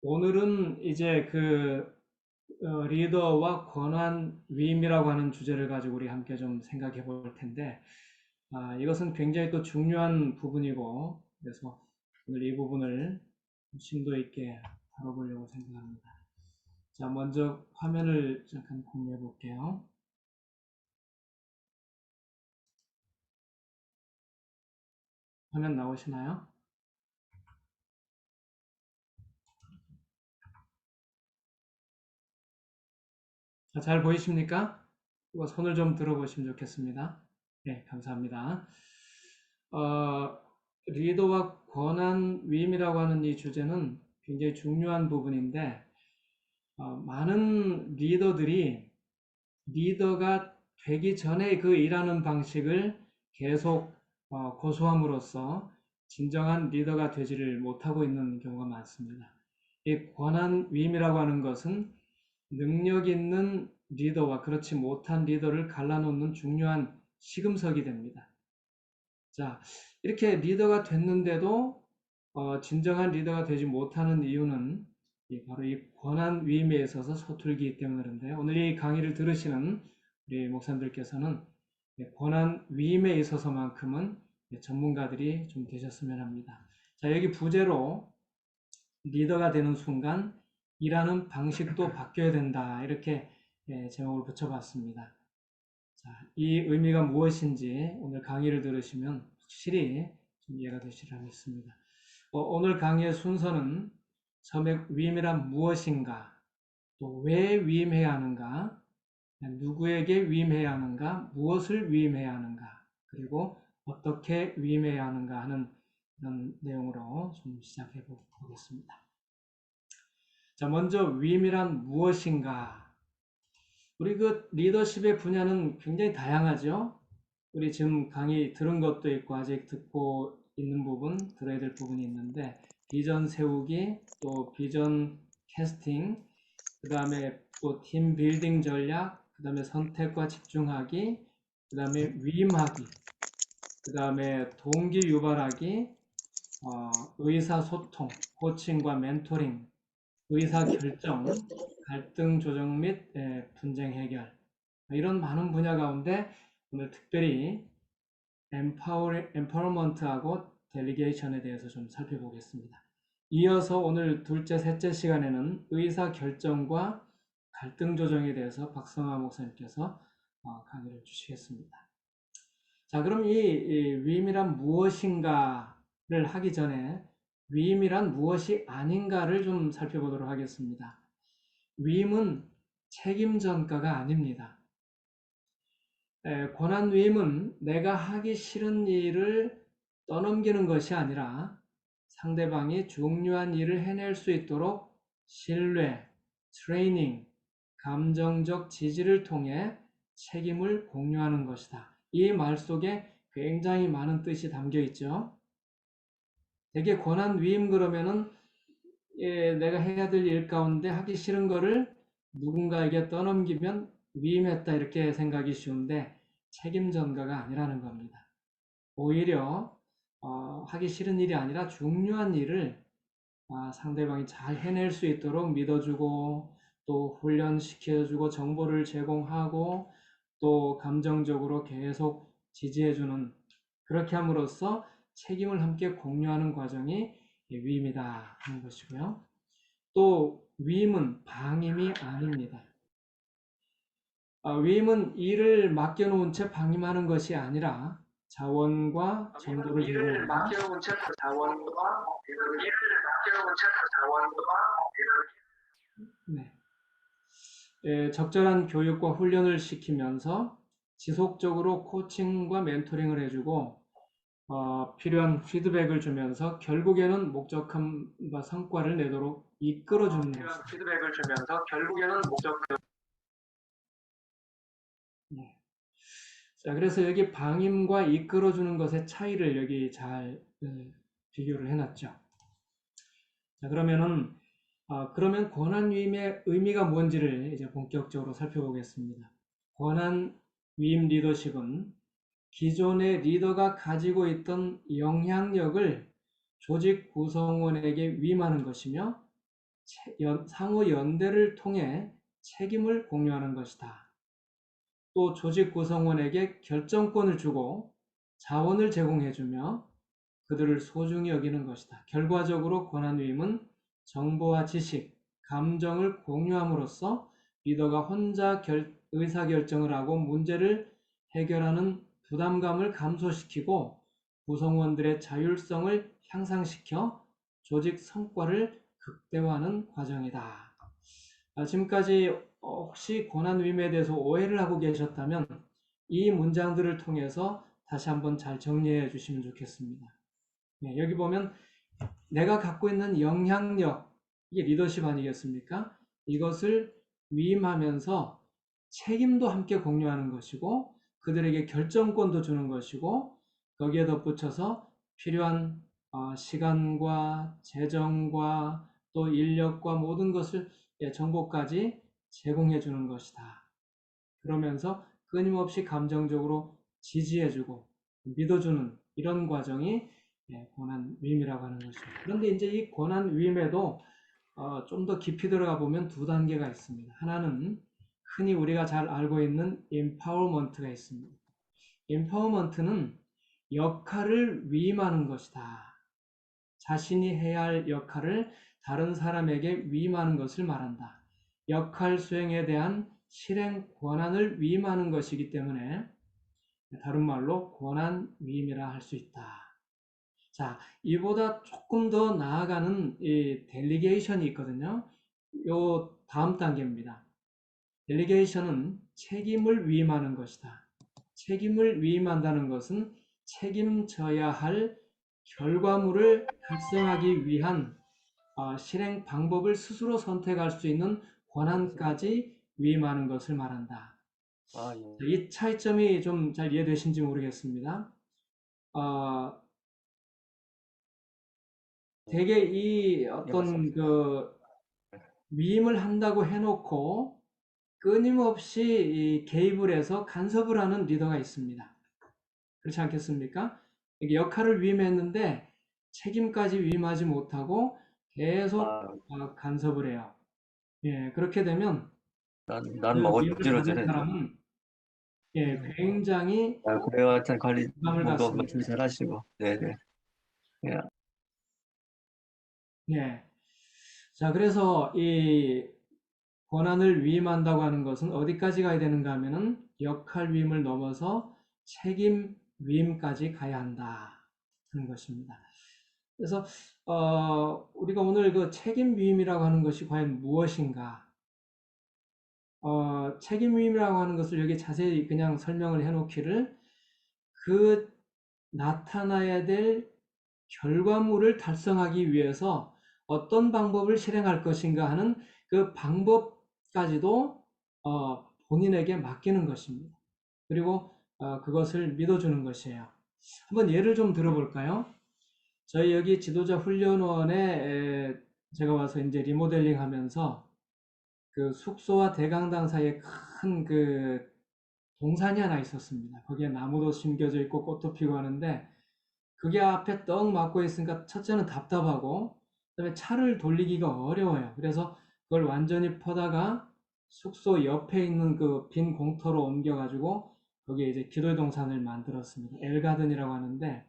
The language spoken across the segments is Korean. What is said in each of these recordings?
오늘은 이제 리더와 권한 위임이라고 하는 주제를 가지고 우리 함께 좀 생각해 볼 텐데, 이것은 굉장히 또 중요한 부분이고, 그래서 오늘 이 부분을 심도 있게 다뤄보려고 생각합니다. 자, 먼저 화면을 잠깐 공유해 볼게요. 화면 나오시나요? 자, 잘 보이십니까? 이거 손을 좀 들어보시면 좋겠습니다. 네, 감사합니다. 어, 리더와 권한 위임이라고 하는 이 주제는 굉장히 중요한 부분인데, 많은 리더들이 리더가 되기 전에 그 일하는 방식을 계속 고수함으로써 진정한 리더가 되지를 못하고 있는 경우가 많습니다. 이 권한 위임이라고 하는 것은 능력 있는 리더와 그렇지 못한 리더를 갈라놓는 중요한 시금석이 됩니다. 자, 이렇게 리더가 됐는데도 진정한 리더가 되지 못하는 이유는 바로 이 권한 위임에 있어서 서툴기 때문에 그런데 오늘 이 강의를 들으시는 우리 목사님들께서는 권한 위임에 있어서만큼은 전문가들이 좀 되셨으면 합니다. 자, 여기 부제로 리더가 되는 순간 일하는 방식도 바뀌어야 된다. 이렇게 제목을 붙여봤습니다. 자, 이 의미가 무엇인지 오늘 강의를 들으시면 확실히 좀 이해가 되시리라 믿습니다. 오늘 강의의 순서는 점액 위임이란 무엇인가, 또 왜 위임해야 하는가, 누구에게 위임해야 하는가, 무엇을 위임해야 하는가, 그리고 어떻게 위임해야 하는가 하는 그런 내용으로 좀 시작해 보겠습니다. 자, 먼저 위임이란 무엇인가? 우리 그 리더십의 분야는 굉장히 다양하죠. 우리 지금 강의 들은 것도 있고 아직 듣고 있는 부분, 들어야 될 부분이 있는데 비전 세우기, 또 비전 캐스팅, 그 다음에 또 팀 빌딩 전략, 그 다음에 선택과 집중하기, 그 다음에 위임하기, 그 다음에 동기 유발하기, 의사소통, 코칭과 멘토링, 의사결정, 갈등 조정 및 분쟁 해결, 이런 많은 분야 가운데 오늘 특별히 empowerment하고 delegation에 대해서 좀 살펴보겠습니다. 이어서 오늘 둘째, 셋째 시간에는 의사결정과 갈등 조정에 대해서 박성화 목사님께서 강의를 주시겠습니다. 자, 그럼 이 위임이란 무엇인가를 하기 전에 위임이란 무엇이 아닌가를 좀 살펴보도록 하겠습니다. 위임은 책임 전가가 아닙니다. 권한 위임은 내가 하기 싫은 일을 떠넘기는 것이 아니라 상대방이 중요한 일을 해낼 수 있도록 신뢰, 트레이닝, 감정적 지지를 통해 책임을 공유하는 것이다. 이 말 속에 굉장히 많은 뜻이 담겨 있죠. 되게 권한 위임 그러면은 내가 해야 될 일 가운데 하기 싫은 거를 누군가에게 떠넘기면 위임했다 이렇게 생각이 쉬운데 책임 전가가 아니라는 겁니다. 오히려 하기 싫은 일이 아니라 중요한 일을 상대방이 잘 해낼 수 있도록 믿어주고 또 훈련시켜주고 정보를 제공하고 또 감정적으로 계속 지지해주는 그렇게 함으로써 책임을 함께 공유하는 과정이 위임이다 하는 것이고요. 또 위임은 방임이 아닙니다. 위임은 일을 맡겨놓은 채 방임하는 것이 아니라 자원과 정보를 일을 제공하고 맡겨놓은 채 자원과 일을 맡겨놓은 채 자원과 네. 적절한 교육과 훈련을 시키면서 지속적으로 코칭과 멘토링을 해주고 필요한 피드백을 주면서 결국에는 목적한 성과를 내도록 이끌어주는 필요한 것이다. 피드백을 주면서 결국에는 목적 네. 자, 그래서 여기 방임과 이끌어주는 것의 차이를 여기 잘 비교를 해놨죠. 자, 그러면 권한위임의 의미가 뭔지를 이제 본격적으로 살펴보겠습니다. 권한위임 리더십은 기존의 리더가 가지고 있던 영향력을 조직 구성원에게 위임하는 것이며 상호 연대를 통해 책임을 공유하는 것이다. 또 조직 구성원에게 결정권을 주고 자원을 제공해주며 그들을 소중히 여기는 것이다. 결과적으로 권한위임은 정보와 지식, 감정을 공유함으로써 리더가 혼자 의사결정을 하고 문제를 해결하는 부담감을 감소시키고 구성원들의 자율성을 향상시켜 조직 성과를 극대화하는 과정이다. 지금까지 혹시 권한위임에 대해서 오해를 하고 계셨다면 이 문장들을 통해서 다시 한번 잘 정리해 주시면 좋겠습니다. 네, 여기 보면 내가 갖고 있는 영향력, 이게 리더십 아니겠습니까? 이것을 위임하면서 책임도 함께 공유하는 것이고 그들에게 결정권도 주는 것이고 거기에 덧붙여서 필요한 시간과 재정과 또 인력과 모든 것을 정보까지 제공해 주는 것이다. 그러면서 끊임없이 감정적으로 지지해주고 믿어주는 이런 과정이 권한 위임이라고 하는 것입니다. 그런데 이제 이 권한 위임에도 좀 더 깊이 들어가 보면 두 단계가 있습니다. 하나는 흔히 우리가 잘 알고 있는 empowerment가 있습니다. empowerment는 역할을 위임하는 것이다. 자신이 해야 할 역할을 다른 사람에게 위임하는 것을 말한다. 역할 수행에 대한 실행 권한을 위임하는 것이기 때문에 다른 말로 권한 위임이라 할 수 있다. 자, 이보다 조금 더 나아가는 이 델리게이션이 있거든요. 요 다음 단계입니다. 델리게이션은 책임을 위임하는 것이다. 책임을 위임한다는 것은 책임져야 할 결과물을 달성하기 위한 실행 방법을 스스로 선택할 수 있는 권한까지 위임하는 것을 말한다. 예. 이 차이점이 좀 잘 이해되신지 모르겠습니다. 대개 이 어떤 그 위임을 한다고 해놓고 끊임없이 개입을 해서 간섭을 하는 리더가 있습니다. 그렇지 않겠습니까? 이게 역할을 위임했는데 책임까지 위임하지 못하고 계속 간섭을 해요. 예, 그렇게 되면 난 그 먹을 위임을 지로 받은 전에 사람은 굉장히 그래와 하여튼 관리 부담을 뭐 갖습니다. 말씀 잘 하시고 네네. 예. 자, 그래서 이 권한을 위임한다고 하는 것은 어디까지 가야 되는가 하면은 역할 위임을 넘어서 책임 위임까지 가야 한다 하는 것입니다. 그래서 우리가 오늘 그 책임 위임이라고 하는 것이 과연 무엇인가? 책임 위임이라고 하는 것을 여기 자세히 그냥 설명을 해놓기를 그 나타나야 될 결과물을 달성하기 위해서 어떤 방법을 실행할 것인가 하는 그 방법까지도 본인에게 맡기는 것입니다. 그리고 그것을 믿어주는 것이에요. 한번 예를 좀 들어볼까요? 저희 여기 지도자 훈련원에 제가 와서 이제 리모델링 하면서 그 숙소와 대강당 사이에 큰 그 동산이 하나 있었습니다. 거기에 나무도 심겨져 있고 꽃도 피고 하는데 그게 앞에 떡 막고 있으니까 첫째는 답답하고 그다음에 차를 돌리기가 어려워요. 그래서 그걸 완전히 퍼다가 숙소 옆에 있는 그 빈 공터로 옮겨가지고 거기에 이제 기도의 동산을 만들었습니다. 엘가든이라고 하는데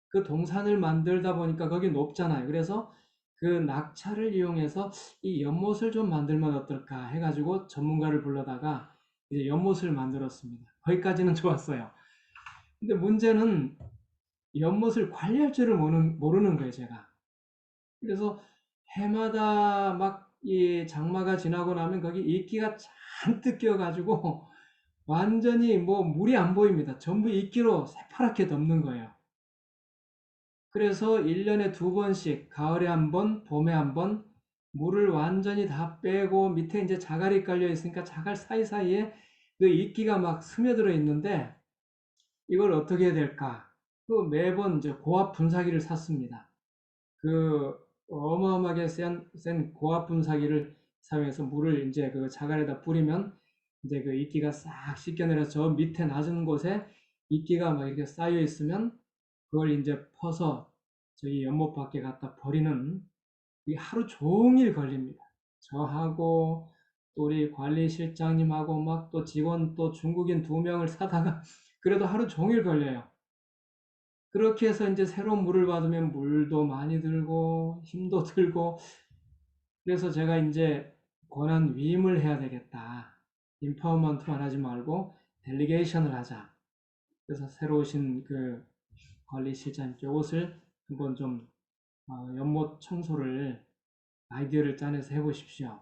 그 동산을 만들다 보니까 거기 높잖아요. 그래서 그 낙차를 이용해서 이 연못을 좀 만들면 어떨까 해가지고 전문가를 불러다가 이제 연못을 만들었습니다. 거기까지는 좋았어요. 근데 문제는 연못을 관리할 줄을 모르는 거예요, 제가. 그래서 해마다 막 이 장마가 지나고 나면 거기 이끼가 잔뜩 끼어가지고 완전히 뭐 물이 안 보입니다. 전부 이끼로 새파랗게 덮는 거예요. 그래서 1년에 2번씩 가을에 한 번, 봄에 한 번 물을 완전히 다 빼고 밑에 이제 자갈이 깔려 있으니까 자갈 사이사이에 그 이끼가 막 스며들어 있는데 이걸 어떻게 해야 될까? 그 매번 이제 고압 분사기를 샀습니다. 그 어마어마하게 센 고압 분사기를 사용해서 물을 이제 그 자갈에다 뿌리면 이제 그 이끼가 싹 씻겨내려서 저 밑에 낮은 곳에 이끼가 막 이렇게 쌓여 있으면 그걸 이제 퍼서 저희 연못 밖에 갖다 버리는 이 하루 종일 걸립니다. 저하고 또 우리 관리실장님하고 막 또 직원 또 중국인 2명을 사다가 그래도 하루 종일 걸려요. 그렇게 해서 이제 새로운 물을 받으면 물도 많이 들고 힘도 들고 그래서 제가 이제 권한 위임을 해야 되겠다. 인파워먼트만 하지 말고 델리게이션을 하자. 그래서 새로 오신 그 관리실장님께 옷을 한번 좀 연못 청소를 아이디어를 짜내서 해보십시오.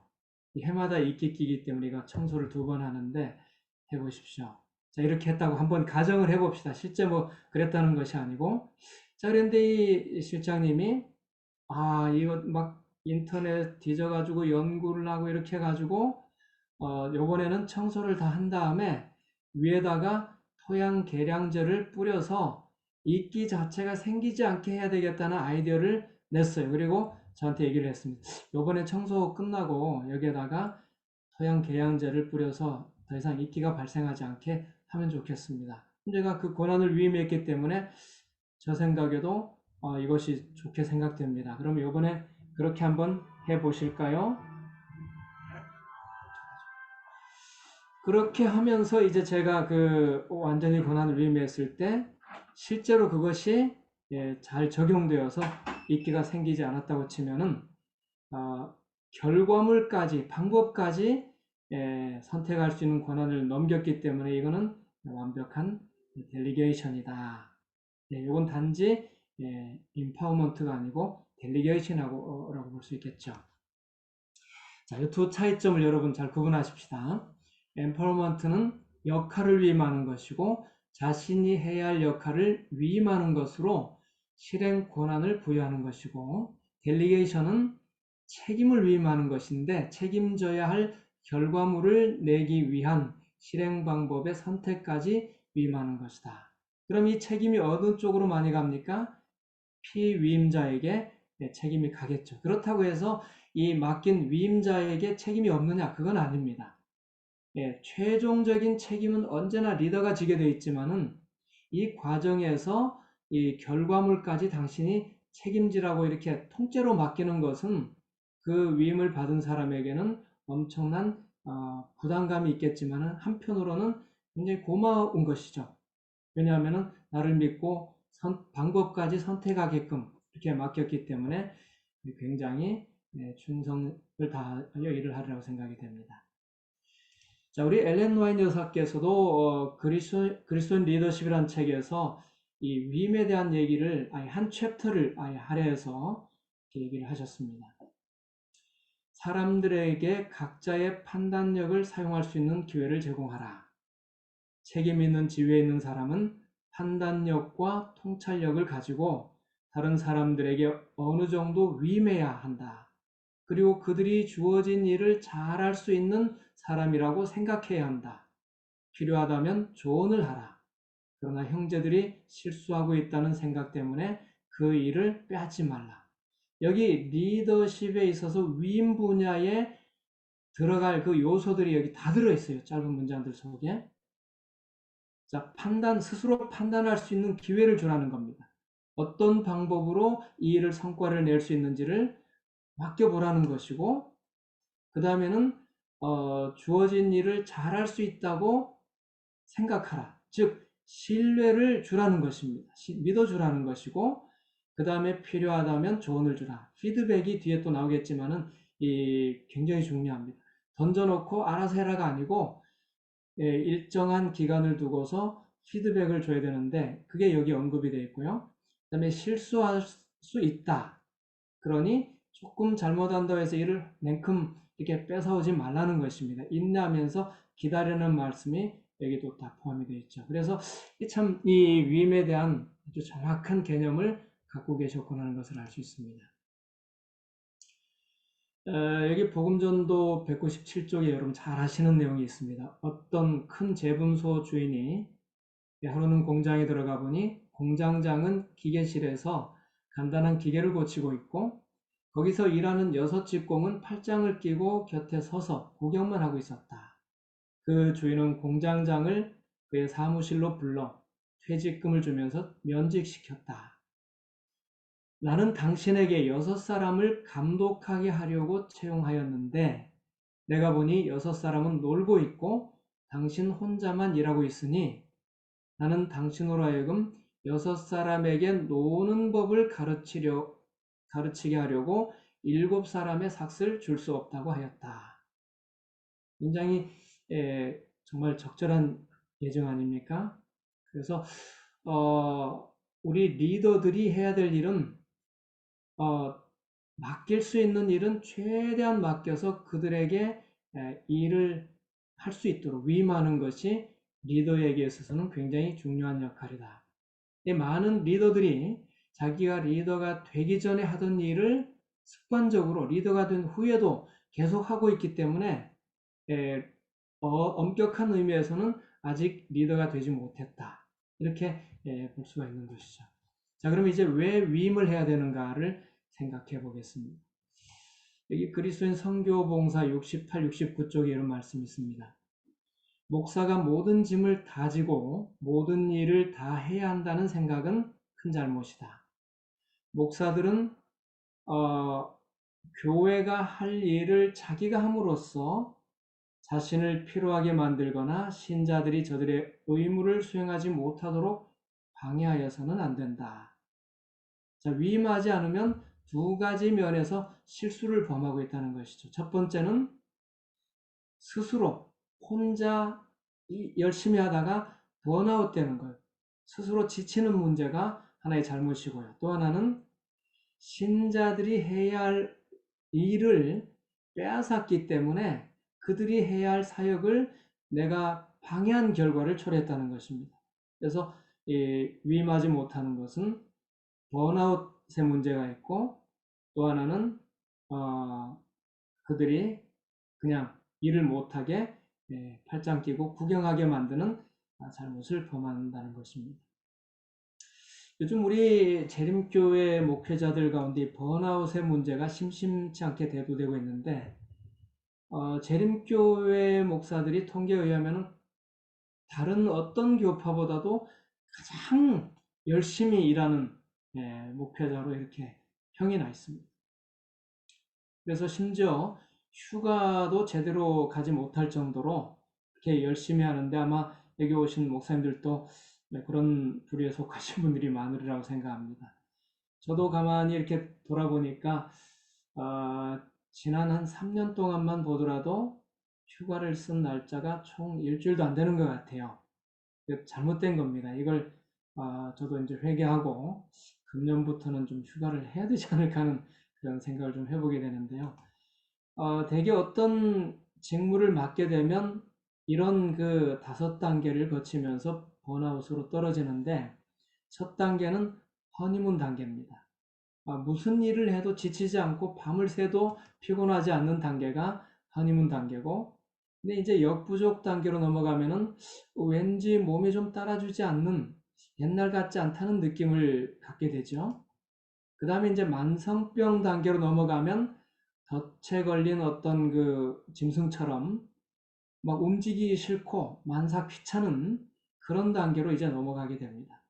이 해마다 이끼 끼기 때문에 이거 청소를 2번 하는데 해보십시오. 자, 이렇게 했다고 한번 가정을 해봅시다. 실제 뭐 그랬다는 것이 아니고. 자, 그런데 이 실장님이 이거 막 인터넷 뒤져가지고 연구를 하고 이렇게 해가지고 요번에는 청소를 다 한 다음에 위에다가 토양 계량제를 뿌려서 이끼 자체가 생기지 않게 해야 되겠다는 아이디어를 냈어요. 그리고 저한테 얘기를 했습니다. 요번에 청소 끝나고 여기에다가 토양 계량제를 뿌려서 더 이상 이끼가 발생하지 않게 하면 좋겠습니다. 제가 그 권한을 위임했기 때문에 저 생각에도 이것이 좋게 생각됩니다. 그럼 요번에 그렇게 한번 해보실까요? 그렇게 하면서 이제 제가 그 완전히 권한을 위임했을 때 실제로 그것이 잘 적용되어서 이끼가 생기지 않았다고 치면은 결과물까지 방법까지 선택할 수 있는 권한을 넘겼기 때문에 이거는 완벽한 델리게이션이다. 이건 단지 인파워먼트가 아니고 델리게이션이라고 볼 수 있겠죠. 자, 이 두 차이점을 여러분 잘 구분하십시다. empowerment는 역할을 위임하는 것이고 자신이 해야 할 역할을 위임하는 것으로 실행 권한을 부여하는 것이고 델리게이션은 책임을 위임하는 것인데 책임져야 할 결과물을 내기 위한 실행 방법의 선택까지 위임하는 것이다. 그럼 이 책임이 어느 쪽으로 많이 갑니까? 피위임자에게 책임이 가겠죠. 그렇다고 해서 이 맡긴 위임자에게 책임이 없느냐? 그건 아닙니다. 최종적인 책임은 언제나 리더가 지게 되어 있지만은 이 과정에서 이 결과물까지 당신이 책임지라고 이렇게 통째로 맡기는 것은 그 위임을 받은 사람에게는 엄청난 부담감이 있겠지만은 한편으로는 굉장히 고마운 것이죠. 왜냐하면은 나를 믿고 방법까지 선택하게끔 이렇게 맡겼기 때문에 굉장히 충성을 다하여 일을 하리라고 생각이 됩니다. 자, 우리 엘렌 와인 여사께서도 그리스도인 리더십이라는 책에서 이 위임에 대한 얘기를 아예 한 챕터를 아예 할애해서 얘기를 하셨습니다. 사람들에게 각자의 판단력을 사용할 수 있는 기회를 제공하라. 책임 있는 지위에 있는 사람은 판단력과 통찰력을 가지고 다른 사람들에게 어느 정도 위임해야 한다. 그리고 그들이 주어진 일을 잘할 수 있는 사람이라고 생각해야 한다. 필요하다면 조언을 하라. 그러나 형제들이 실수하고 있다는 생각 때문에 그 일을 빼앗지 말라. 여기 리더십에 있어서 위임 분야에 들어갈 그 요소들이 여기 다 들어있어요. 짧은 문장들 속에. 자, 스스로 판단할 수 있는 기회를 주라는 겁니다. 어떤 방법으로 이 일을 성과를 낼 수 있는지를 맡겨보라는 것이고, 그 다음에는 주어진 일을 잘할 수 있다고 생각하라. 즉 신뢰를 주라는 것입니다. 믿어주라는 것이고 그 다음에 필요하다면 조언을 주라. 피드백이 뒤에 또 나오겠지만은 굉장히 중요합니다. 던져놓고 알아서 해라가 아니고 일정한 기간을 두고서 피드백을 줘야 되는데 그게 여기 언급이 되어 있고요. 그 다음에 실수할 수 있다. 그러니 조금 잘못한다고 해서 이를 냉큼 이렇게 뺏어오지 말라는 것입니다. 인내하면서 기다리는 말씀이 여기도 다 포함이 되어 있죠. 그래서 참 이 위임에 대한 아주 정확한 개념을 갖고 계셨구나 하는 것을 알 수 있습니다. 여기 복음전도 197쪽에 여러분 잘 아시는 내용이 있습니다. 어떤 큰 재분소 주인이 하루는 공장에 들어가 보니 공장장은 기계실에서 간단한 기계를 고치고 있고 거기서 일하는 6직공은 팔짱을 끼고 곁에 서서 구경만 하고 있었다. 그 주인은 공장장을 그의 사무실로 불러 퇴직금을 주면서 면직시켰다. 나는 당신에게 6사람을 감독하게 하려고 채용하였는데 내가 보니 6사람은 놀고 있고 당신 혼자만 일하고 있으니 나는 당신으로 하여금 6사람에게 노는 법을 가르치게 하려고 7사람의 삭을 줄 수 없다고 하였다. 굉장히 정말 적절한 예정 아닙니까? 그래서 우리 리더들이 해야 될 일은 맡길 수 있는 일은 최대한 맡겨서 그들에게 일을 할 수 있도록 위임하는 것이 리더에게 있어서는 굉장히 중요한 역할이다. 많은 리더들이 자기가 리더가 되기 전에 하던 일을 습관적으로 리더가 된 후에도 계속하고 있기 때문에 엄격한 의미에서는 아직 리더가 되지 못했다. 이렇게 볼 수가 있는 것이죠. 자, 그럼 이제 왜 위임을 해야 되는가를 생각해 보겠습니다. 여기 그리스도인 선교봉사 68, 69쪽에 이런 말씀이 있습니다. 목사가 모든 짐을 다 지고 모든 일을 다 해야 한다는 생각은 큰 잘못이다. 목사들은 교회가 할 일을 자기가 함으로써 자신을 피로하게 만들거나 신자들이 저들의 의무를 수행하지 못하도록 방해하여서는 안 된다. 자, 위임하지 않으면 두 가지 면에서 실수를 범하고 있다는 것이죠. 첫 번째는 스스로 혼자 열심히 하다가 번아웃 되는 거예요. 스스로 지치는 문제가 하나의 잘못이고요. 또 하나는 신자들이 해야 할 일을 빼앗았기 때문에 그들이 해야 할 사역을 내가 방해한 결과를 초래했다는 것입니다. 그래서 위임하지 못하는 것은 번아웃의 문제가 있고 또 하나는 그들이 그냥 일을 못하게 팔짱 끼고 구경하게 만드는 잘못을 범한다는 것입니다. 요즘 우리 재림교회 목회자들 가운데 번아웃의 문제가 심심치 않게 대두되고 있는데 재림교회 목사들이 통계에 의하면 다른 어떤 교파보다도 가장 열심히 일하는 목회자로 이렇게 평이 나 있습니다. 그래서 심지어 휴가도 제대로 가지 못할 정도로 이렇게 열심히 하는데 아마 여기 오신 목사님들도 그런 부류에 속하신 분들이 많으리라고 생각합니다. 저도 가만히 이렇게 돌아보니까 지난 한 3년 동안만 보더라도 휴가를 쓴 날짜가 총 일주일도 안 되는 것 같아요. 잘못된 겁니다. 이걸 저도 이제 회개하고 금년부터는 좀 휴가를 해야 되지 않을까 하는 그런 생각을 좀 해보게 되는데요. 대개 어떤 직무를 맡게 되면 이런 그 5단계를 거치면서 번아웃으로 떨어지는데 첫 단계는 허니문 단계입니다. 무슨 일을 해도 지치지 않고 밤을 새도 피곤하지 않는 단계가 허니문 단계고 근데 이제 역부족 단계로 넘어가면은 왠지 몸이 좀 따라주지 않는 옛날 같지 않다는 느낌을 갖게 되죠. 그 다음에 이제 만성병 단계로 넘어가면 덫에 걸린 어떤 그 짐승처럼 막 움직이기 싫고 만사 귀찮은 그런 단계로 이제 넘어가게 됩니다.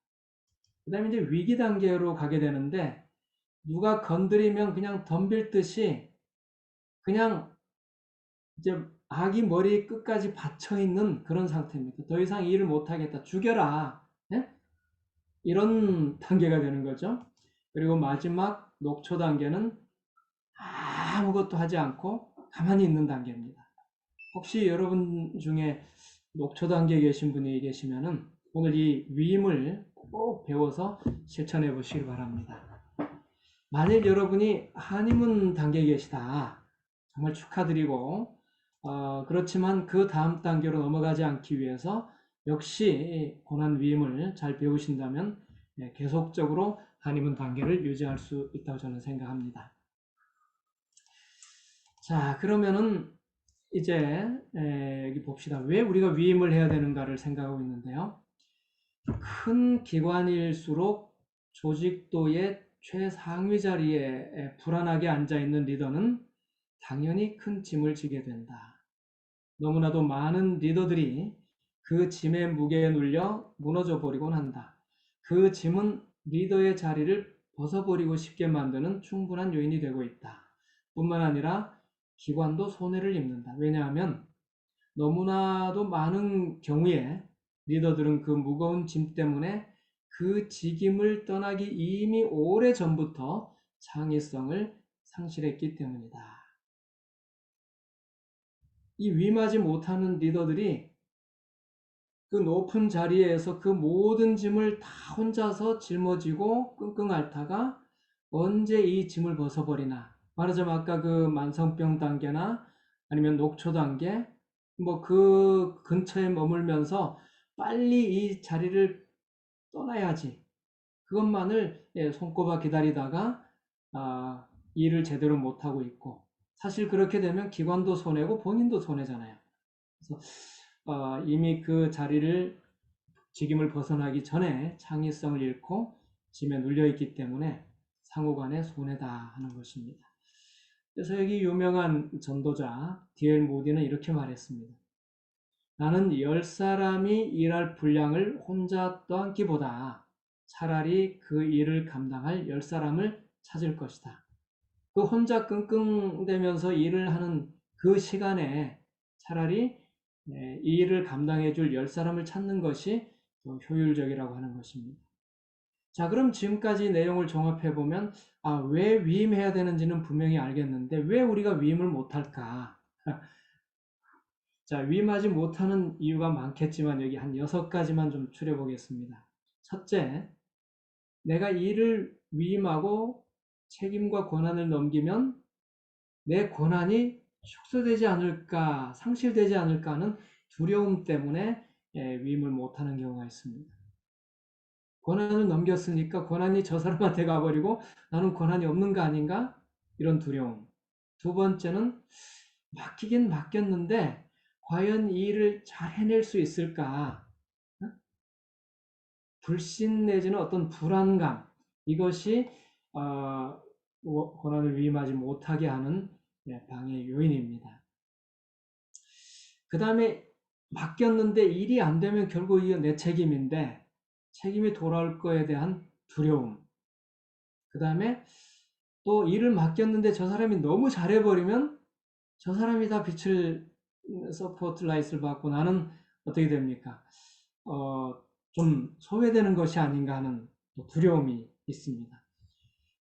그 다음에 이제 위기 단계로 가게 되는데 누가 건드리면 그냥 덤빌 듯이 그냥 이제 아기 머리 끝까지 받쳐 있는 그런 상태입니다. 더 이상 일을 못하겠다. 죽여라. 네? 이런 단계가 되는 거죠. 그리고 마지막 녹초 단계는 아무것도 하지 않고 가만히 있는 단계입니다. 혹시 여러분 중에 녹초 단계에 계신 분이 계시면은 오늘 이 위임을 꼭 배워서 실천해 보시길 바랍니다. 만일 여러분이 한의문 단계에 계시다. 정말 축하드리고 그렇지만 그 다음 단계로 넘어가지 않기 위해서 역시 고난 위임을 잘 배우신다면 계속적으로 한의문 단계를 유지할 수 있다고 저는 생각합니다. 자, 그러면은 이제 여기 봅시다. 왜 우리가 위임을 해야 되는가를 생각하고 있는데요. 큰 기관일수록 조직도의 최상위 자리에 불안하게 앉아있는 리더는 당연히 큰 짐을 지게 된다. 너무나도 많은 리더들이 그 짐의 무게에 눌려 무너져 버리곤 한다. 그 짐은 리더의 자리를 벗어버리고 싶게 만드는 충분한 요인이 되고 있다. 뿐만 아니라 기관도 손해를 입는다. 왜냐하면 너무나도 많은 경우에 리더들은 그 무거운 짐 때문에 그 직임을 떠나기 이미 오래전부터 창의성을 상실했기 때문이다. 이 위임하지 못하는 리더들이 그 높은 자리에서 그 모든 짐을 다 혼자서 짊어지고 끙끙 앓다가 언제 이 짐을 벗어버리나. 말하자면 아까 그 만성병 단계나 아니면 녹초 단계, 뭐 그 근처에 머물면서 빨리 이 자리를 떠나야지. 그것만을 손꼽아 기다리다가 일을 제대로 못하고 있고, 사실 그렇게 되면 기관도 손해고 본인도 손해잖아요. 그래서 이미 그 자리를 직임을 벗어나기 전에 창의성을 잃고 짐에 눌려 있기 때문에 상호간의 손해다 하는 것입니다. 그래서 여기 유명한 전도자 D.L. 모디는 이렇게 말했습니다. 나는 10사람이 일할 분량을 혼자 떠안기보다 차라리 그 일을 감당할 10사람을 찾을 것이다. 그 혼자 끙끙대면서 일을 하는 그 시간에 차라리 이 일을 감당해 줄 10사람을 찾는 것이 더 효율적이라고 하는 것입니다. 자, 그럼 지금까지 내용을 종합해 보면 왜 위임해야 되는지는 분명히 알겠는데 왜 우리가 위임을 못할까? 자, 위임하지 못하는 이유가 많겠지만 여기 한 6가지만 좀 추려보겠습니다. 첫째, 내가 일을 위임하고 책임과 권한을 넘기면 내 권한이 축소되지 않을까, 상실되지 않을까 하는 두려움 때문에 위임을 못하는 경우가 있습니다. 권한을 넘겼으니까 권한이 저 사람한테 가버리고 나는 권한이 없는 거 아닌가? 이런 두려움. 두 번째는 맡기긴 맡겼는데 과연 이 일을 잘 해낼 수 있을까? 불신 내지는 어떤 불안감. 이것이 권한을 위임하지 못하게 하는 방해 요인입니다. 그 다음에 맡겼는데 일이 안 되면 결국 이게 내 책임인데 책임이 돌아올 거에 대한 두려움. 그 다음에 또 일을 맡겼는데 저 사람이 너무 잘해버리면 저 사람이 다 빛을 서포트라이트를 받고 나는 어떻게 됩니까? 좀 소외되는 것이 아닌가 하는 두려움이 있습니다.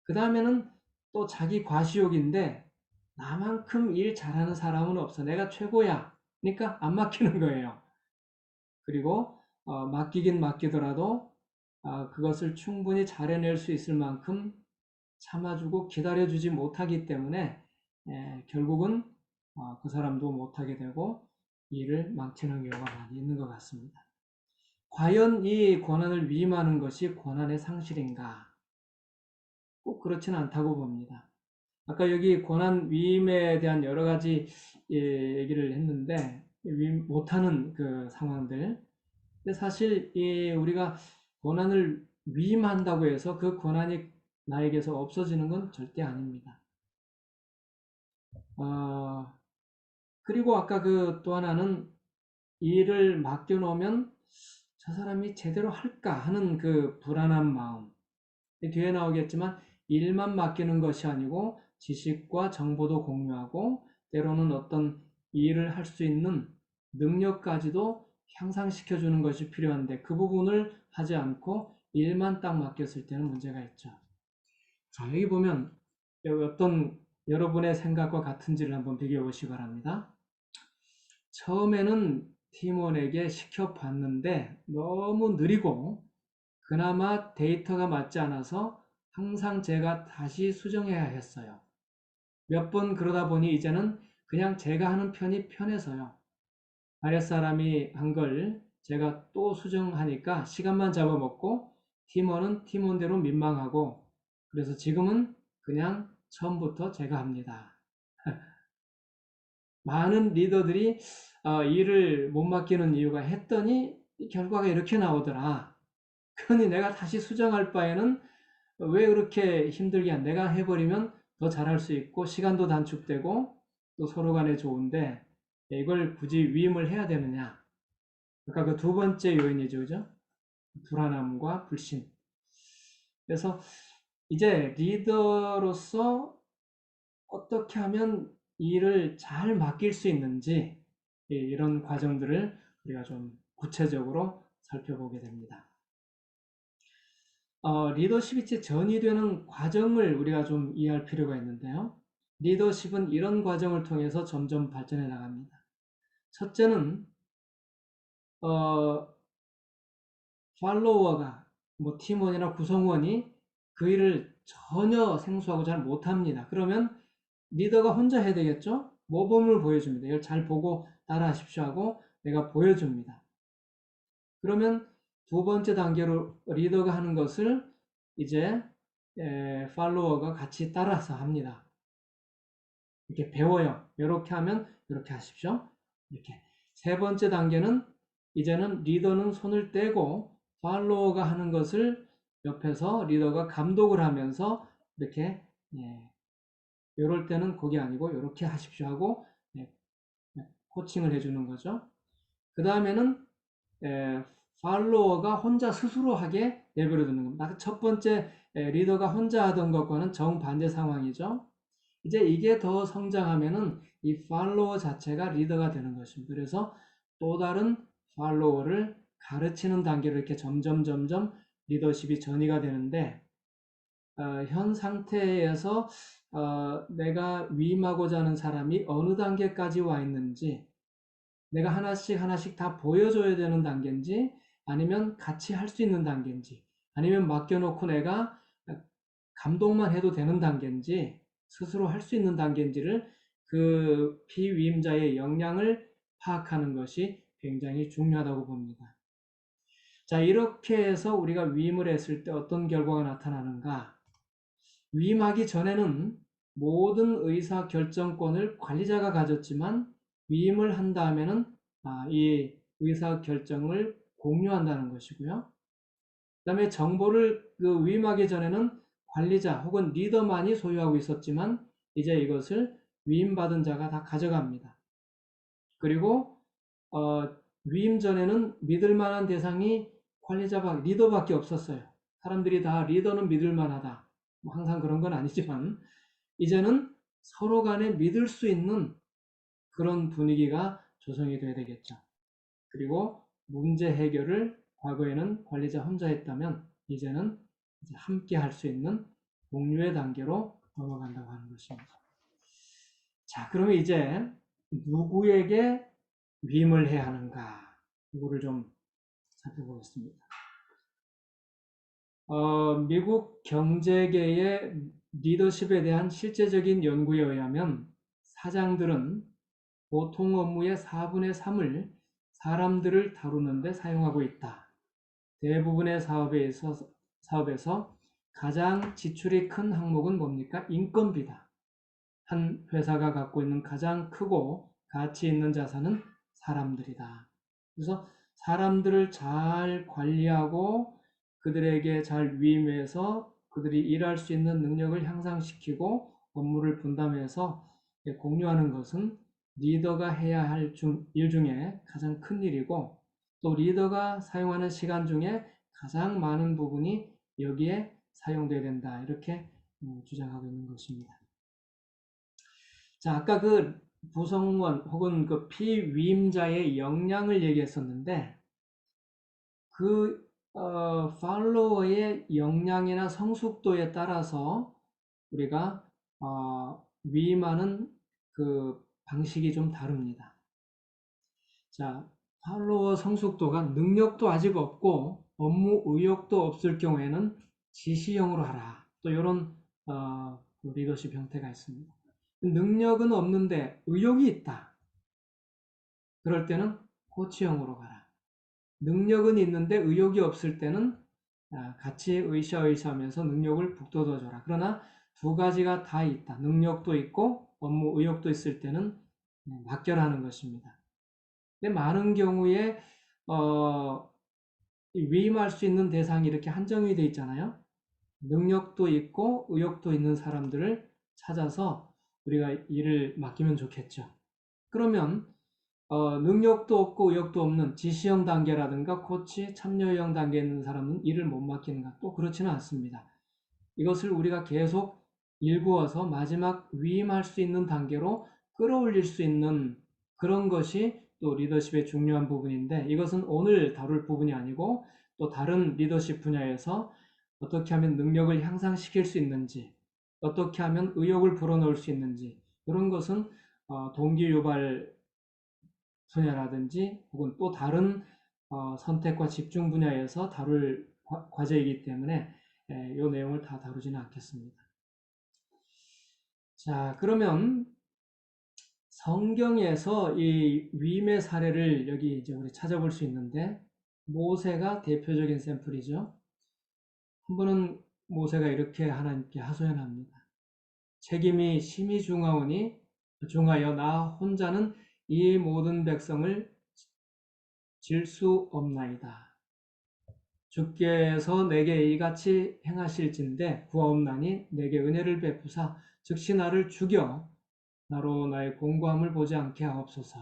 그 다음에는 또 자기 과시욕인데 나만큼 일 잘하는 사람은 없어. 내가 최고야. 그러니까 안 맡기는 거예요. 그리고 맡기긴 맡기더라도 그것을 충분히 잘해낼 수 있을 만큼 참아주고 기다려주지 못하기 때문에 결국은 그 사람도 못하게 되고 일을 망치는 경우가 많이 있는 것 같습니다. 과연 이 권한을 위임하는 것이 권한의 상실인가? 꼭 그렇지는 않다고 봅니다. 아까 여기 권한 위임에 대한 여러 가지 얘기를 했는데 위임 못하는 그 상황들. 근데 사실 우리가 권한을 위임한다고 해서 그 권한이 나에게서 없어지는 건 절대 아닙니다. 그리고 아까 그 또 하나는 일을 맡겨놓으면 저 사람이 제대로 할까 하는 그 불안한 마음. 뒤에 나오겠지만 일만 맡기는 것이 아니고 지식과 정보도 공유하고 때로는 어떤 일을 할 수 있는 능력까지도 향상시켜주는 것이 필요한데 그 부분을 하지 않고 일만 딱 맡겼을 때는 문제가 있죠. 자, 여기 보면 어떤 여러분의 생각과 같은지를 한번 비교해 보시기 바랍니다. 처음에는 팀원에게 시켜봤는데 너무 느리고 그나마 데이터가 맞지 않아서 항상 제가 다시 수정해야 했어요. 몇 번 그러다 보니 이제는 그냥 제가 하는 편이 편해서요. 아랫사람이 한 걸 제가 또 수정하니까 시간만 잡아먹고 팀원은 팀원대로 민망하고 그래서 지금은 그냥 처음부터 제가 합니다. 많은 리더들이 일을 못 맡기는 이유가 했더니 결과가 이렇게 나오더라. 그러니 내가 다시 수정할 바에는 왜 그렇게 힘들게 내가 해버리면 더 잘할 수 있고 시간도 단축되고 또 서로 간에 좋은데 이걸 굳이 위임을 해야 되느냐. 아까 그 두 번째 요인이죠. 그죠? 불안함과 불신. 그래서 이제 리더로서 어떻게 하면 일을 잘 맡길 수 있는지 이런 과정들을 우리가 좀 구체적으로 살펴보게 됩니다. 리더십이 전이되는 과정을 우리가 좀 이해할 필요가 있는데요. 리더십은 이런 과정을 통해서 점점 발전해 나갑니다. 첫째는 팔로워가 팀원이나 구성원이 그 일을 전혀 생소하고 잘 못합니다. 그러면 리더가 혼자 해야 되겠죠? 모범을 보여줍니다. 이걸 잘 보고 따라하십시오 하고 내가 보여줍니다. 그러면 두 번째 단계로 리더가 하는 것을 이제 팔로워가 같이 따라서 합니다. 이렇게 배워요. 이렇게 하면 이렇게 하십시오. 이렇게. 세 번째 단계는 이제는 리더는 손을 떼고 팔로워가 하는 것을 옆에서 리더가 감독을 하면서 이렇게 이럴 때는 그게 아니고 이렇게 하십시오 하고 코칭을 해주는 거죠. 그 다음에는 팔로워가 혼자 스스로 하게 내버려 두는 겁니다. 첫 번째 리더가 혼자 하던 것과는 정반대 상황이죠. 이제 이게 더 성장하면은 이 팔로워 자체가 리더가 되는 것입니다. 그래서 또 다른 팔로워를 가르치는 단계로 이렇게 점점 리더십이 전이가 되는데 현 상태에서 내가 위임하고자 하는 사람이 어느 단계까지 와 있는지 내가 하나씩 다 보여줘야 되는 단계인지 아니면 같이 할 수 있는 단계인지 아니면 맡겨놓고 내가 감독만 해도 되는 단계인지 스스로 할 수 있는 단계인지를 그 피위임자의 역량을 파악하는 것이 굉장히 중요하다고 봅니다. 자, 이렇게 해서 우리가 위임을 했을 때 어떤 결과가 나타나는가? 위임하기 전에는 모든 의사 결정권을 관리자가 가졌지만 위임을 한 다음에는 이 의사 결정을 공유한다는 것이고요. 그 다음에 정보를 위임하기 전에는 관리자 혹은 리더만이 소유하고 있었지만 이제 이것을 위임받은 자가 다 가져갑니다. 그리고 위임 전에는 믿을 만한 대상이 리더밖에 없었어요. 사람들이 다 리더는 믿을 만하다. 항상 그런 건 아니지만 이제는 서로 간에 믿을 수 있는 그런 분위기가 조성이 돼야 되겠죠. 그리고 문제 해결을 과거에는 관리자 혼자 했다면 이제는 함께 할 수 있는 공유의 단계로 넘어간다고 하는 것입니다. 자, 그러면 이제 누구에게 위임을 해야 하는가? 이거를 좀 살펴보겠습니다. 미국 경제계의 리더십에 대한 실제적인 연구에 의하면 사장들은 보통 업무의 4분의 3을 사람들을 다루는 데 사용하고 있다. 대부분의 사업에서 가장 지출이 큰 항목은 뭡니까? 인건비다. 한 회사가 갖고 있는 가장 크고 가치 있는 자산은 사람들이다. 그래서 사람들을 잘 관리하고 그들에게 잘 위임해서 그들이 일할 수 있는 능력을 향상시키고 업무를 분담해서 공유하는 것은 리더가 해야 할 일 중에 가장 큰 일이고 또 리더가 사용하는 시간 중에 가장 많은 부분이 여기에 사용돼야 된다. 이렇게 주장하고 있는 것입니다. 자, 아까 그 구성원 혹은 그 피위임자의 역량을 얘기했었는데 그 팔로워의 역량이나 성숙도에 따라서 우리가 위임하는 그 방식이 좀 다릅니다. 자, 팔로워 성숙도가 능력도 아직 없고 업무 의욕도 없을 경우에는 지시형으로 하라. 또 이런 리더십 형태가 있습니다. 능력은 없는데 의욕이 있다. 그럴 때는 코치형으로 가라. 능력은 있는데 의욕이 없을 때는 같이 으쌰으쌰하면서 능력을 북돋워줘라. 그러나 두 가지가 다 있다. 능력도 있고 업무 의욕도 있을 때는 맡겨라 하는 것입니다. 근데 많은 경우에 위임할 수 있는 대상이 이렇게 한정이 되어 있잖아요. 능력도 있고 의욕도 있는 사람들을 찾아서 우리가 일을 맡기면 좋겠죠. 그러면 능력도 없고 의욕도 없는 지시형 단계라든가 코치, 참여형 단계에 있는 사람은 일을 못 맡기는가? 또 그렇지는 않습니다. 이것을 우리가 계속 일구어서 마지막 위임할 수 있는 단계로 끌어올릴 수 있는 그런 것이 또 리더십의 중요한 부분인데, 이것은 오늘 다룰 부분이 아니고 또 다른 리더십 분야에서 어떻게 하면 능력을 향상시킬 수 있는지, 어떻게 하면 의욕을 불어넣을 수 있는지, 그런 것은 동기 유발 분야라든지 혹은 또 다른 선택과 집중 분야에서 다룰 과제이기 때문에 이 내용을 다 다루지는 않겠습니다. 자, 그러면 성경에서 이 위임의 사례를 여기 이제 우리 찾아볼 수 있는데, 모세가 대표적인 샘플이죠. 한 번은 모세가 이렇게 하나님께 하소연합니다. 책임이 심히 중하여 나 혼자는 이 모든 백성을 질 수 없나이다. 주께서 내게 이같이 행하실진대 구하옵나니 내게 은혜를 베푸사 즉시 나를 죽여 나로 나의 공고함을 보지 않게 하옵소서.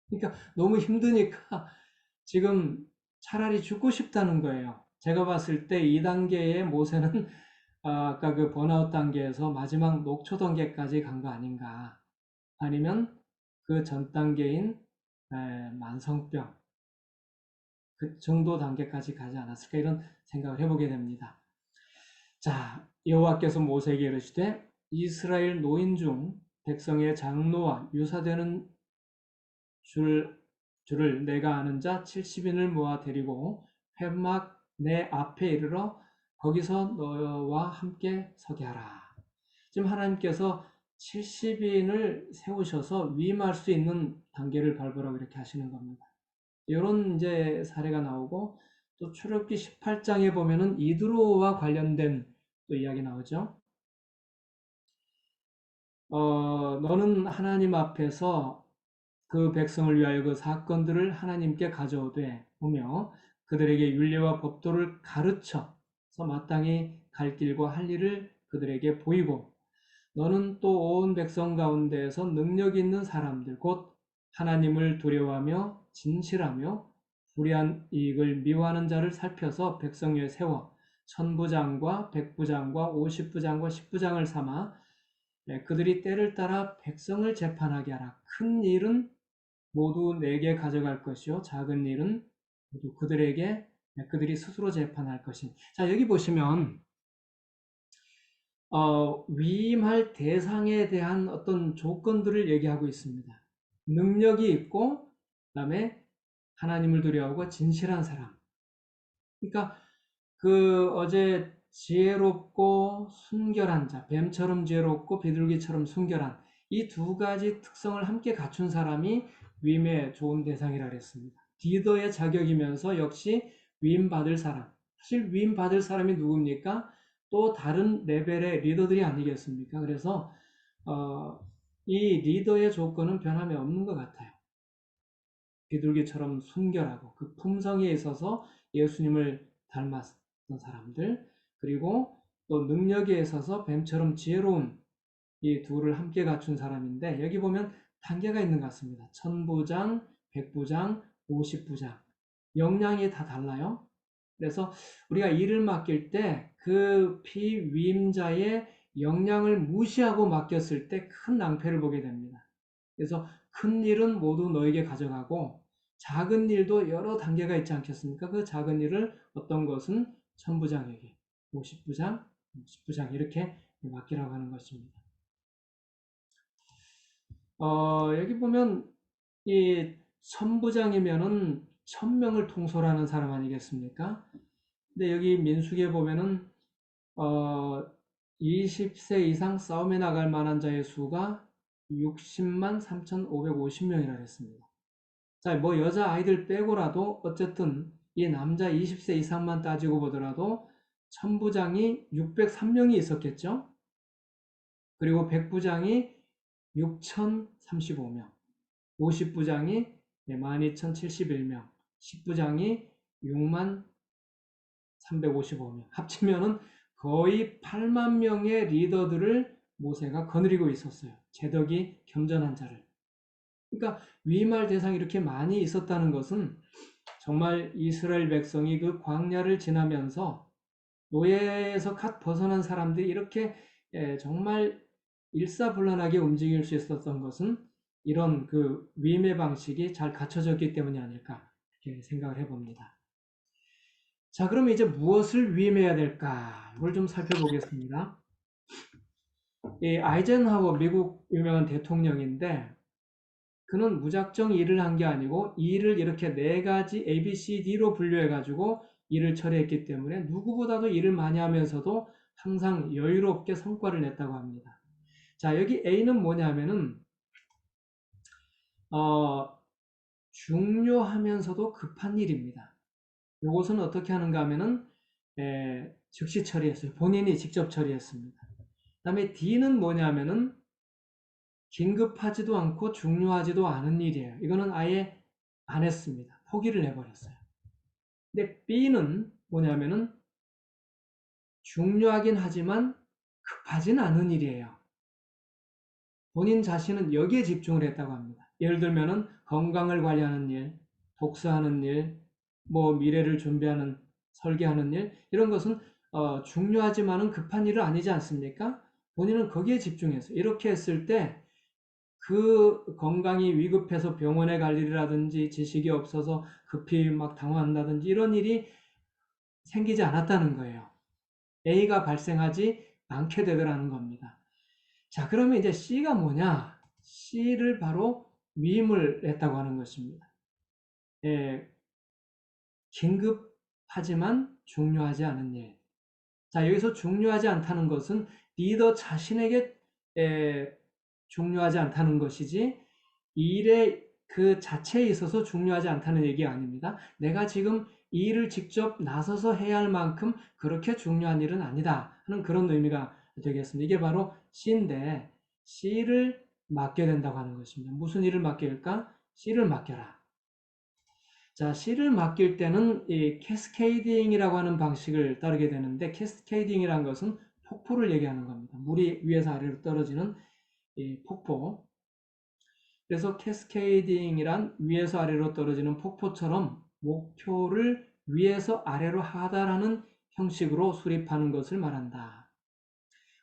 그러니까 너무 힘드니까 지금 차라리 죽고 싶다는 거예요. 제가 봤을 때 2단계의 모세는 아까 그 번아웃 단계에서 마지막 녹초 단계까지 간 거 아닌가. 아니면 그 전 단계인 만성병 그 정도 단계까지 가지 않았을까, 이런 생각을 해보게 됩니다. 자, 여호와께서 모세에게 이르시되 이스라엘 노인 중 백성의 장로와 유사되는 줄을 내가 아는 자 70인을 모아 데리고 회막 내 앞에 이르러 거기서 너와 함께 서게 하라. 지금 하나님께서 70인을 세우셔서 위임할 수 있는 단계를 밟으라고 이렇게 하시는 겁니다. 이런 이제 사례가 나오고, 또 출애굽기 18장에 보면은 이드로와 관련된 또 이야기 나오죠. 너는 하나님 앞에서 그 백성을 위하여 그 사건들을 하나님께 가져오되 오며 그들에게 율례와 법도를 가르쳐서 마땅히 갈 길과 할 일을 그들에게 보이고, 너는 또 온 백성 가운데에서 능력 있는 사람들 곧 하나님을 두려워하며 진실하며 불의한 이익을 미워하는 자를 살펴서 백성 위에 세워 천부장과 백부장과 50부장과 10부장을 삼아 그들이 때를 따라 백성을 재판하게 하라. 큰 일은 모두 내게 가져갈 것이요 작은 일은 모두 그들에게 그들이 스스로 재판할 것인. 자, 여기 보시면 위임할 대상에 대한 어떤 조건들을 얘기하고 있습니다. 능력이 있고, 그다음에 하나님을 두려워하고 진실한 사람. 그러니까 그 어제 지혜롭고 순결한 자, 뱀처럼 지혜롭고 비둘기처럼 순결한 이 두 가지 특성을 함께 갖춘 사람이 위임의 좋은 대상이라 그랬습니다. 리더의 자격이면서 역시 위임받을 사람. 사실 위임받을 사람이 누굽니까? 또 다른 레벨의 리더들이 아니겠습니까? 그래서 이 리더의 조건은 변함이 없는 것 같아요. 비둘기처럼 순결하고 그 품성에 있어서 예수님을 닮았던 사람들, 그리고 또 능력에 있어서 뱀처럼 지혜로운 이 둘을 함께 갖춘 사람인데, 여기 보면 단계가 있는 것 같습니다. 천부장, 백부장, 50부장. 역량이 다 달라요. 그래서 우리가 일을 맡길 때 그 피위임자의 역량을 무시하고 맡겼을 때 큰 낭패를 보게 됩니다. 그래서 큰 일은 모두 너에게 가져가고 작은 일도 여러 단계가 있지 않겠습니까? 그 작은 일을 어떤 것은 천부장에게, 50부장, 10부장 이렇게 맡기라고 하는 것입니다. 여기 보면 이 천부장이면은 1000명을 통솔하는 사람 아니겠습니까? 근데 여기 민수기에 보면은 20세 이상 싸움에 나갈 만한 자의 수가 60만 3,550명이라 했습니다. 자, 뭐 여자 아이들 빼고라도 어쨌든 이 남자 20세 이상만 따지고 보더라도 천부장이 603명이 있었겠죠? 그리고 백부장이 6,035명, 50부장이 12,071명, 10부장이 6만 355명. 합치면은 거의 8만 명의 리더들을 모세가 거느리고 있었어요. 제덕이 겸전한 자를. 그러니까 위임할 대상이 이렇게 많이 있었다는 것은 정말 이스라엘 백성이 그 광야를 지나면서 노예에서 갓 벗어난 사람들이 이렇게 정말 일사불란하게 움직일 수 있었던 것은 이런 그 위임의 방식이 잘 갖춰졌기 때문이 아닐까 이렇게 생각을 해봅니다. 자, 그러면 이제 무엇을 위임해야 될까? 이걸 좀 살펴보겠습니다. 이 아이젠하워 미국 유명한 대통령인데 그는 무작정 일을 한 게 아니고 일을 이렇게 네 가지 A, B, C, D로 분류해 가지고 일을 처리했기 때문에 누구보다도 일을 많이 하면서도 항상 여유롭게 성과를 냈다고 합니다. 자, 여기 A는 뭐냐면은 중요하면서도 급한 일입니다. 이것은 어떻게 하는가 하면은 즉시 처리했어요. 본인이 직접 처리했습니다. 그 다음에 D는 뭐냐면은 긴급하지도 않고 중요하지도 않은 일이에요. 이거는 아예 안 했습니다. 포기를 해버렸어요. 근데 B는 뭐냐면은 중요하긴 하지만 급하진 않은 일이에요. 본인 자신은 여기에 집중을 했다고 합니다. 예를 들면은 건강을 관리하는 일, 독서하는 일, 뭐 미래를 준비하는, 설계하는 일, 이런 것은 중요하지만은 급한 일은 아니지 않습니까? 본인은 거기에 집중해서 이렇게 했을 때 그 건강이 위급해서 병원에 갈 일이라든지 지식이 없어서 급히 막 당황한다든지 이런 일이 생기지 않았다는 거예요. A가 발생하지 않게 되더라는 겁니다. 자, 그러면 이제 C가 뭐냐? C를 바로 위임을 했다고 하는 것입니다. 긴급하지만 중요하지 않은 일. 자, 여기서 중요하지 않다는 것은 리더 자신에게 중요하지 않다는 것이지 일의 그 자체에 있어서 중요하지 않다는 얘기가 아닙니다. 내가 지금 이 일을 직접 나서서 해야 할 만큼 그렇게 중요한 일은 아니다 하는 그런 의미가 되겠습니다. 이게 바로 C인데 C를 맡게 된다고 하는 것입니다. 무슨 일을 맡길까? C를 맡겨라. 자, C를 맡길 때는 이 캐스케이딩이라고 하는 방식을 따르게 되는데 캐스케이딩이라는 것은 폭포를 얘기하는 겁니다. 물이 위에서 아래로 떨어지는 이 폭포. 그래서 캐스케이딩이란 위에서 아래로 떨어지는 폭포처럼 목표를 위에서 아래로 하달하는 형식으로 수립하는 것을 말한다.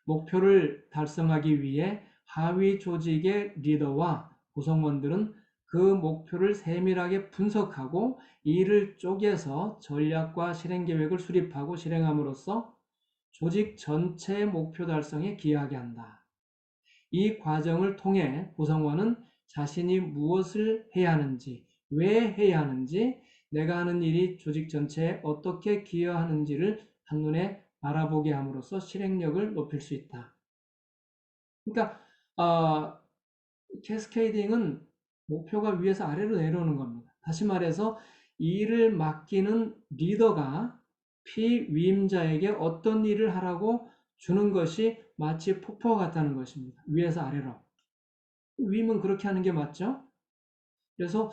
목표를 달성하기 위해 하위 조직의 리더와 구성원들은 그 목표를 세밀하게 분석하고 이를 쪼개서 전략과 실행 계획을 수립하고 실행함으로써 조직 전체의 목표 달성에 기여하게 한다. 이 과정을 통해 구성원은 자신이 무엇을 해야 하는지, 왜 해야 하는지, 내가 하는 일이 조직 전체에 어떻게 기여하는지를 한눈에 알아보게 함으로써 실행력을 높일 수 있다. 그러니까 캐스케이딩은 목표가 위에서 아래로 내려오는 겁니다. 다시 말해서 일을 맡기는 리더가 피위임자에게 어떤 일을 하라고 주는 것이 마치 폭포와 같다는 것입니다. 위에서 아래로. 위임은 그렇게 하는 게 맞죠? 그래서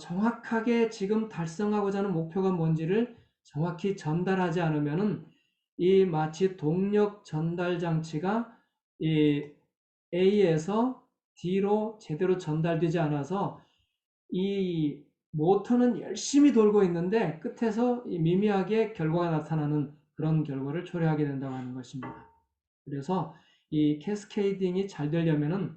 정확하게 지금 달성하고자 하는 목표가 뭔지를 정확히 전달하지 않으면은 이 마치 동력 전달 장치가 이 A에서 D로 제대로 전달되지 않아서 이 모터는 열심히 돌고 있는데 끝에서 미미하게 결과가 나타나는 그런 결과를 초래하게 된다고 하는 것입니다. 그래서 이 캐스케이딩이 잘 되려면은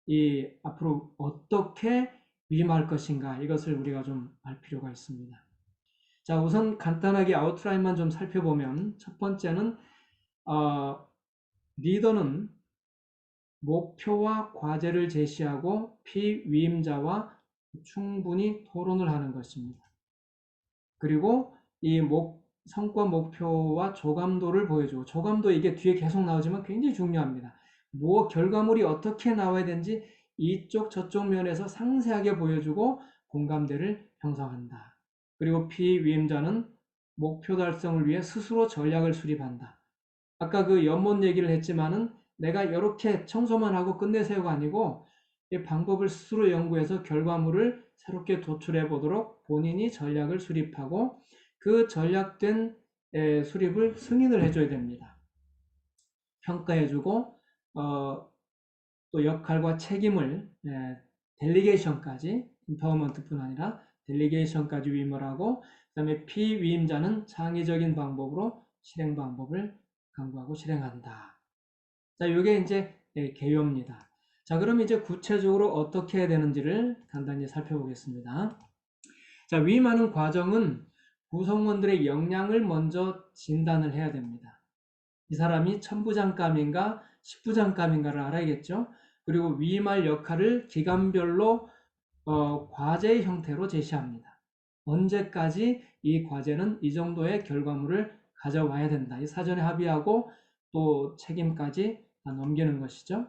이 앞으로 어떻게 위임할 것인가 이것을 우리가 좀 알 필요가 있습니다. 자, 우선 간단하게 아웃라인만 좀 살펴보면 첫 번째는 리더는 목표와 과제를 제시하고 피위임자와 충분히 토론을 하는 것입니다. 그리고 이 성과 목표와 조감도를 보여주고 조감도 이게 뒤에 계속 나오지만 굉장히 중요합니다. 결과물이 어떻게 나와야 되는지 이쪽 저쪽 면에서 상세하게 보여주고 공감대를 형성한다. 그리고 피위임자는 목표 달성을 위해 스스로 전략을 수립한다. 아까 그 연못 얘기를 했지만은 내가 이렇게 청소만 하고 끝내세요가 아니고 이 방법을 스스로 연구해서 결과물을 새롭게 도출해 보도록 본인이 전략을 수립하고 그 전략된 수립을 승인을 해줘야 됩니다. 평가해주고 또 역할과 책임을 델리게이션까지 임파워먼트뿐 아니라 델리게이션까지 위임을 하고 그 다음에 피위임자는 창의적인 방법으로 실행 방법을 강구하고 실행한다. 자, 이게 이제 개요입니다. 자, 그럼 이제 구체적으로 어떻게 해야 되는지를 간단히 살펴보겠습니다. 자, 위 많은 과정은 구성원들의 역량을 먼저 진단을 해야 됩니다. 이 사람이 천부장감인가 십부장감인가를 알아야겠죠. 그리고 위말 역할을 기간별로 과제의 형태로 제시합니다. 언제까지 이 과제는 이 정도의 결과물을 가져와야 된다. 이 사전에 합의하고 또 책임까지 다 넘기는 것이죠.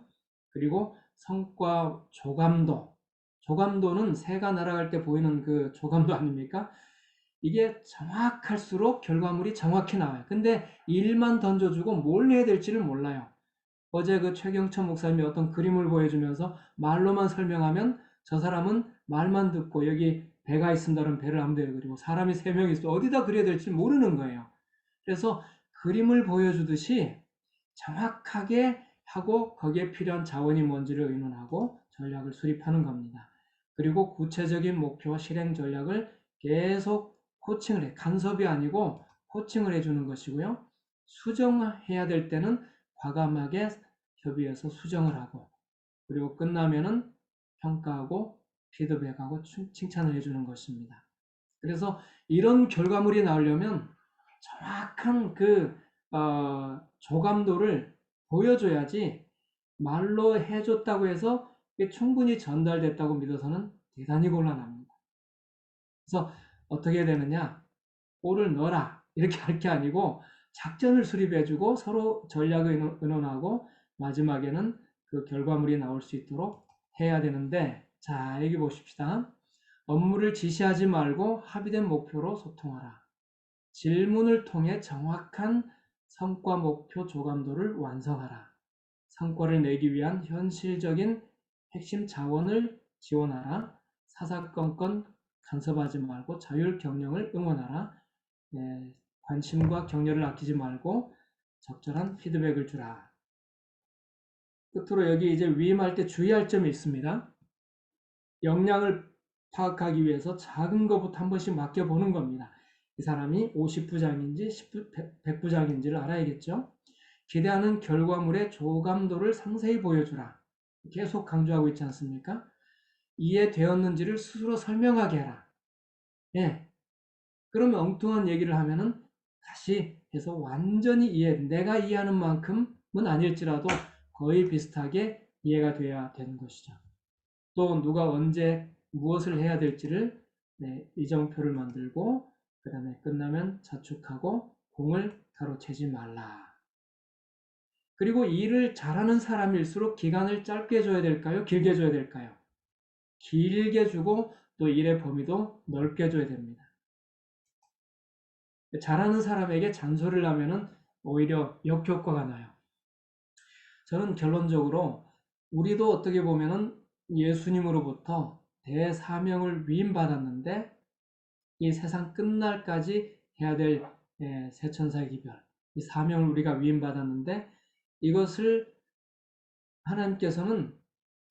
그리고 성과 조감도. 조감도는 새가 날아갈 때 보이는 그 조감도 아닙니까? 이게 정확할수록 결과물이 정확히 나와요. 근데 일만 던져주고 뭘 해야 될지를 몰라요. 어제 그 최경천 목사님이 어떤 그림을 보여주면서 말로만 설명하면 저 사람은 말만 듣고 여기 배가 있습니다는 배를 아무데나 그리고 사람이 3명이 있어 어디다 그려야 될지 모르는 거예요. 그래서 그림을 보여주듯이 정확하게 하고 거기에 필요한 자원이 뭔지를 의논하고 전략을 수립하는 겁니다. 그리고 구체적인 목표 실행 전략을 계속 코칭을 해. 간섭이 아니고 코칭을 해주는 것이고요. 수정해야 될 때는 과감하게 협의해서 수정을 하고 그리고 끝나면은 평가하고 피드백하고 칭찬을 해주는 것입니다. 그래서 이런 결과물이 나오려면 정확한 그 조감도를 보여줘야지 말로 해줬다고 해서 충분히 전달됐다고 믿어서는 대단히 곤란합니다. 그래서 어떻게 되느냐? 골을 넣어라 이렇게 할 게 아니고 작전을 수립해주고 서로 전략을 의논하고 마지막에는 그 결과물이 나올 수 있도록 해야 되는데 자 여기 보십시다. 업무를 지시하지 말고 합의된 목표로 소통하라. 질문을 통해 정확한 성과 목표 조감도를 완성하라. 성과를 내기 위한 현실적인 핵심 자원을 지원하라. 사사건건 간섭하지 말고 자율 경영을 응원하라. 관심과 격려를 아끼지 말고 적절한 피드백을 주라. 끝으로 여기 이제 위임할 때 주의할 점이 있습니다. 역량을 파악하기 위해서 작은 것부터 한 번씩 맡겨보는 겁니다. 이 사람이 50부장인지 100부장인지를 알아야겠죠. 기대하는 결과물의 조감도를 상세히 보여주라. 계속 강조하고 있지 않습니까? 이해되었는지를 스스로 설명하게 해라. 예. 그러면 엉뚱한 얘기를 하면은 다시 해서 완전히 내가 이해하는 만큼은 아닐지라도 거의 비슷하게 이해가 돼야 되는 것이죠. 또 누가 언제 무엇을 해야 될지를 이정표를 만들고 그 다음에 끝나면 자축하고 공을 가로채지 말라. 그리고 일을 잘하는 사람일수록 기간을 짧게 줘야 될까요? 길게 줘야 될까요? 길게 주고 또 일의 범위도 넓게 줘야 됩니다. 잘하는 사람에게 잔소리를 하면은 오히려 역효과가 나요. 저는 결론적으로 우리도 어떻게 보면은 예수님으로부터 대사명을 위임받았는데 이 세상 끝날까지 해야 될 세천사의 기별, 이 사명을 우리가 위임받았는데 이것을 하나님께서는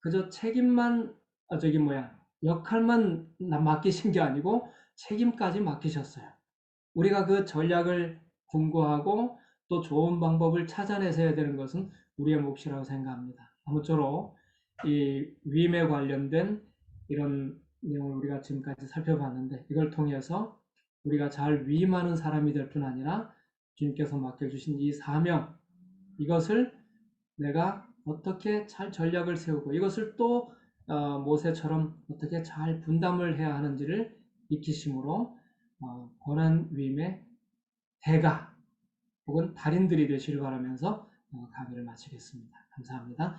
그저 책임만 역할만 맡기신 게 아니고 책임까지 맡기셨어요. 우리가 그 전략을 공부하고 또 좋은 방법을 찾아내서 해야 되는 것은 우리의 몫이라고 생각합니다. 아무쪼록 이 위임에 관련된 이런 내용을 우리가 지금까지 살펴봤는데 이걸 통해서 우리가 잘 위임하는 사람이 될 뿐 아니라 주님께서 맡겨주신 이 사명 이것을 내가 어떻게 잘 전략을 세우고 이것을 또 모세처럼 어떻게 잘 분담을 해야 하는지를 익히심으로 고난 위임의 대가 혹은 달인들이 되시길 바라면서 강의를 마치겠습니다. 감사합니다.